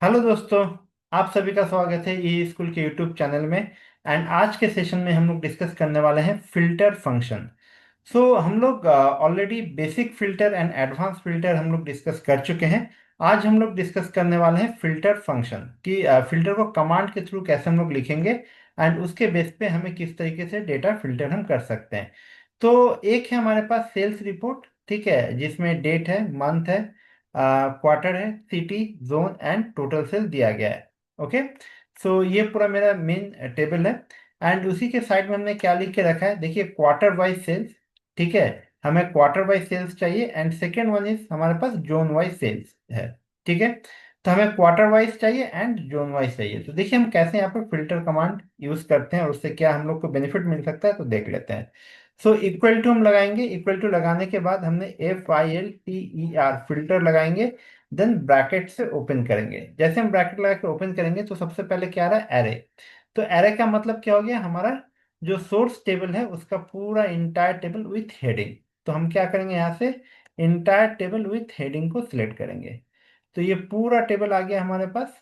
Hello दोस्तों। आप सभी का स्वागत है ई स्कूल के यूट्यूब चैनल में। एंड आज के सेशन में हम लोग डिस्कस करने वाले हैं फिल्टर फंक्शन। हम लोग already basic filter and advance filter हम लोग डिस्कस कर चुके हैं। आज हम लोग डिस्कस करने वाले हैं फिल्टर फंक्शन कि फिल्टर को कमांड के थ्रू कैसे हम लोग लिखेंगे एंड उसके बेस पे हमें किस तरीके से डेटा फिल्टर हम कर सकते हैं। तो एक है हमारे पास सेल्स रिपोर्ट, ठीक है, जिसमें डेट है, मंथ है, क्वार्टर है, city, zone and total sale दिया गया है। ओके। ये पूरा मेरा मेन टेबल है। एंड उसी के साइड में हमने क्या लिख के रखा है, देखिए, क्वार्टर वाइज सेल्स। ठीक है, हमें क्वार्टर वाइज सेल्स चाहिए एंड सेकेंड वन इज हमारे पास जोन वाइज सेल्स है। ठीक है, तो हमें क्वार्टर वाइज चाहिए एंड जोन वाइज चाहिए। तो देखिए हम कैसे यहाँ पर फिल्टर कमांड यूज करते हैं और उससे क्या हम लोग को बेनिफिट मिल सकता है, तो देख लेते हैं। इक्वल टू हम लगाएंगे, इक्वल टू लगाने के बाद हमने FILTER फिल्टर लगाएंगे। देन ब्रैकेट से ओपन करेंगे। जैसे हम ब्रैकेट लगा के ओपन करेंगे तो सबसे पहले क्या आ रहा है, एरे। तो एरे का मतलब क्या हो गया, हमारा जो सोर्स टेबल है उसका पूरा इंटायर टेबल विथ हेडिंग। तो हम क्या करेंगे, यहाँ से इंटायर टेबल विथ हेडिंग को सिलेक्ट करेंगे। तो ये पूरा टेबल आ गया हमारे पास।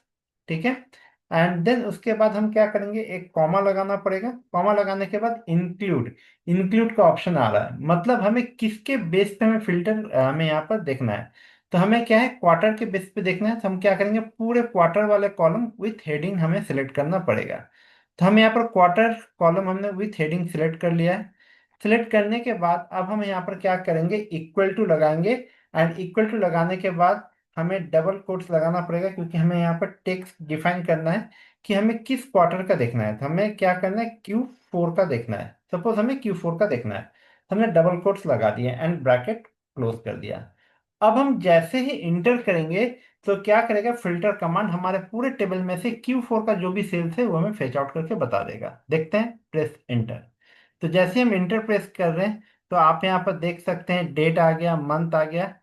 ठीक है, एंड देन उसके बाद हम क्या करेंगे, एक कॉमा लगाना पड़ेगा। कॉमा लगाने के बाद इंक्लूड, इंक्लूड का ऑप्शन आ रहा है, मतलब हमें किसके बेस पे हमें फिल्टर हमें यहाँ पर देखना है। तो हमें क्या है, क्वार्टर के बेस पे देखना है। तो हम क्या करेंगे, पूरे क्वार्टर वाले कॉलम विथ हेडिंग हमें सिलेक्ट करना पड़ेगा। तो हम यहाँ पर क्वार्टर कॉलम हमने विथ हेडिंग सिलेक्ट कर लिया है। सिलेक्ट करने के बाद अब हम यहाँ पर क्या करेंगे, इक्वल टू लगाएंगे। एंड इक्वल टू लगाने के बाद हमें डबल कोट्स लगाना पड़ेगा, क्योंकि हमें यहाँ पर टेक्स्ट डिफाइन करना है कि हमें किस क्वार्टर का देखना है। तो हमें क्या करना है, Q4 का देखना है। सपोज हमें Q4 का देखना है, हमने डबल कोट्स लगा दिए एंड ब्रैकेट क्लोज कर दिया। अब हम जैसे ही इंटर करेंगे तो क्या करेगा, फिल्टर कमांड हमारे पूरे टेबल में से Q4 का जो भी सेल्स है वो हमें फेच आउट करके बता देगा। देखते हैं, प्रेस इंटर। तो जैसे हम इंटर प्रेस कर रहे हैं तो आप यहाँ पर देख सकते हैं, डेट आ गया, मंथ आ गया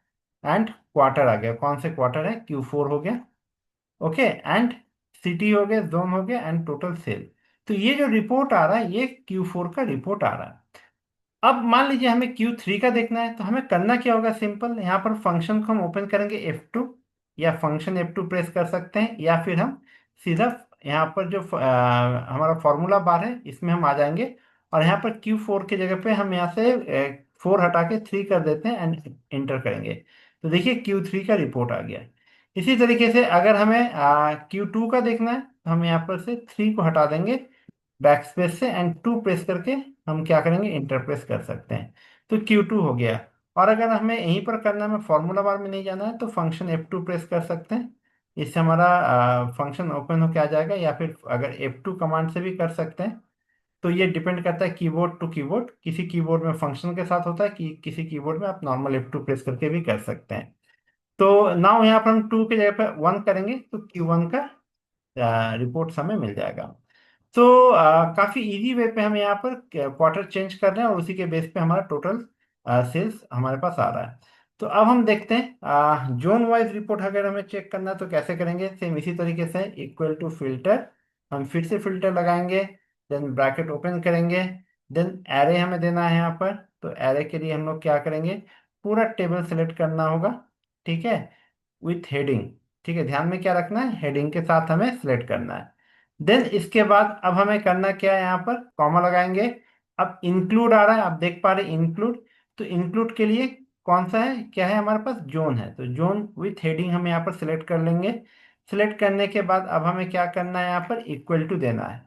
एंड क्वार्टर आ गया। कौन से क्वार्टर है, Q4 हो गया। ओके, एंड सिटी हो गया, जोन हो गया एंड टोटल सेल। तो ये जो रिपोर्ट आ रहा है ये Q4 का रिपोर्ट आ रहा है। अब मान लीजिए हमें Q3 का देखना है, तो हमें करना क्या होगा, सिंपल, यहाँ पर फंक्शन को हम ओपन करेंगे F2, या फंक्शन F2 प्रेस कर सकते हैं, या फिर हम सीधा यहाँ पर जो हमारा फॉर्मूला बार है इसमें हम आ जाएंगे। और यहाँ पर Q4 की जगह पे हम यहाँ से 4 हटा के 3 कर देते हैं एंड इंटर करेंगे। तो देखिए Q3 का रिपोर्ट आ गया। इसी तरीके से अगर हमें Q2 का देखना है तो हम यहाँ पर से 3 को हटा देंगे बैक स्पेस से एंड 2 प्रेस करके हम क्या करेंगे, इंटर प्रेस कर सकते हैं। तो Q2 हो गया। और अगर हमें यहीं पर करना है, हमें फॉर्मूला बार में नहीं जाना है, तो फंक्शन F2 प्रेस कर सकते हैं। इससे हमारा फंक्शन ओपन होके आ जाएगा, या फिर अगर F2 कमांड से भी कर सकते हैं। तो ये डिपेंड करता है कीबोर्ड टू कीबोर्ड, किसी कीबोर्ड में फंक्शन के साथ होता है कि किसी कीबोर्ड में आप नॉर्मल F2 प्रेस करके भी कर सकते हैं। तो नाउ यहाँ पर हम 2 की जगह पर 1 करेंगे तो Q1 का रिपोर्ट हमें मिल जाएगा। काफी इजी वे पे हम यहाँ पर क्वार्टर चेंज कर रहे हैं और उसी के बेस पे हमारा टोटल सेल्स हमारे पास आ रहा है। तो अब हम देखते हैं जोन वाइज रिपोर्ट अगर हमें चेक करना है तो कैसे करेंगे, सेम इसी तरीके से इक्वल टू फिल्टर, हम फिर से फिल्टर लगाएंगे, देन ब्रैकेट ओपन करेंगे, देन एरे हमें देना है यहाँ पर। तो एरे के लिए हम लोग क्या करेंगे, पूरा टेबल सेलेक्ट करना होगा। ठीक है, विथ हेडिंग। ठीक है, ध्यान में क्या रखना है, हेडिंग के साथ हमें सिलेक्ट करना है। देन इसके बाद अब हमें करना क्या है, यहाँ पर कॉमा लगाएंगे। अब इंक्लूड आ रहा है, आप देख पा रहे इंक्लूड। तो इंक्लूड के लिए कौन सा है, क्या है, हमारे पास जोन है। तो जोन विथ हेडिंग हम यहाँ पर सिलेक्ट कर लेंगे। सिलेक्ट करने के बाद अब हमें क्या करना है, यहाँ पर इक्वल टू देना है।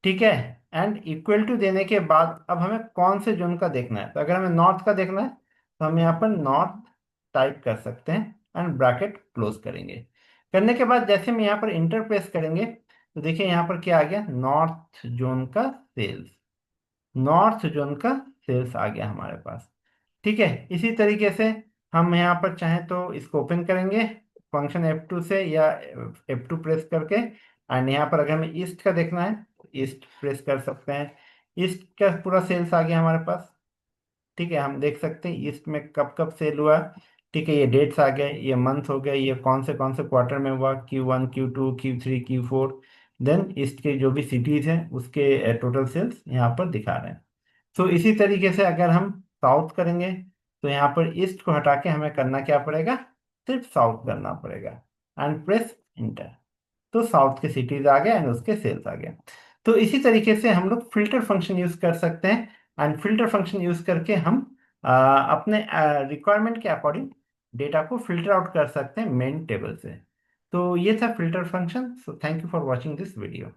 ठीक है, एंड इक्वल टू देने के बाद अब हमें कौन से जोन का देखना है। तो अगर हमें नॉर्थ का देखना है तो हम यहाँ पर नॉर्थ टाइप कर सकते हैं एंड ब्रैकेट क्लोज करेंगे। करने के बाद जैसे हम यहाँ पर इंटर प्रेस करेंगे तो देखिए यहाँ पर क्या आ गया, नॉर्थ जोन का सेल्स, नॉर्थ जोन का सेल्स आ गया हमारे पास। ठीक है, इसी तरीके से हम यहाँ पर चाहें तो इसको ओपन करेंगे फंक्शन F2 से, या F2 प्रेस करके। एंड यहाँ पर अगर हमें ईस्ट का देखना है तो ईस्ट प्रेस कर सकते हैं। ईस्ट का पूरा सेल्स आ गया हमारे पास। ठीक है, हम देख सकते हैं ईस्ट में कब कब सेल हुआ। ठीक है, ये डेट्स आ गए, ये मंथ हो गए, ये कौन से क्वार्टर में हुआ, Q1, Q2, Q3, Q4। Then east के जो भी सिटीज हैं उसके टोटल सेल्स यहाँ पर दिखा रहे हैं। तो इसी तरीके से अगर हम साउथ करेंगे तो यहाँ पर ईस्ट को हटा के हमें करना क्या पड़ेगा, सिर्फ साउथ करना पड़ेगा एंड प्रेस इंटर। तो साउथ के सिटीज आ गए एंड उसके सेल्स आ गए। तो इसी तरीके से हम लोग फिल्टर फंक्शन यूज कर सकते हैं, एंड फिल्टर फंक्शन यूज करके हम अपने रिक्वायरमेंट के अकॉर्डिंग डेटा को फिल्टर आउट कर सकते हैं मेन टेबल से। तो ये था filter function. So thank you for watching this video.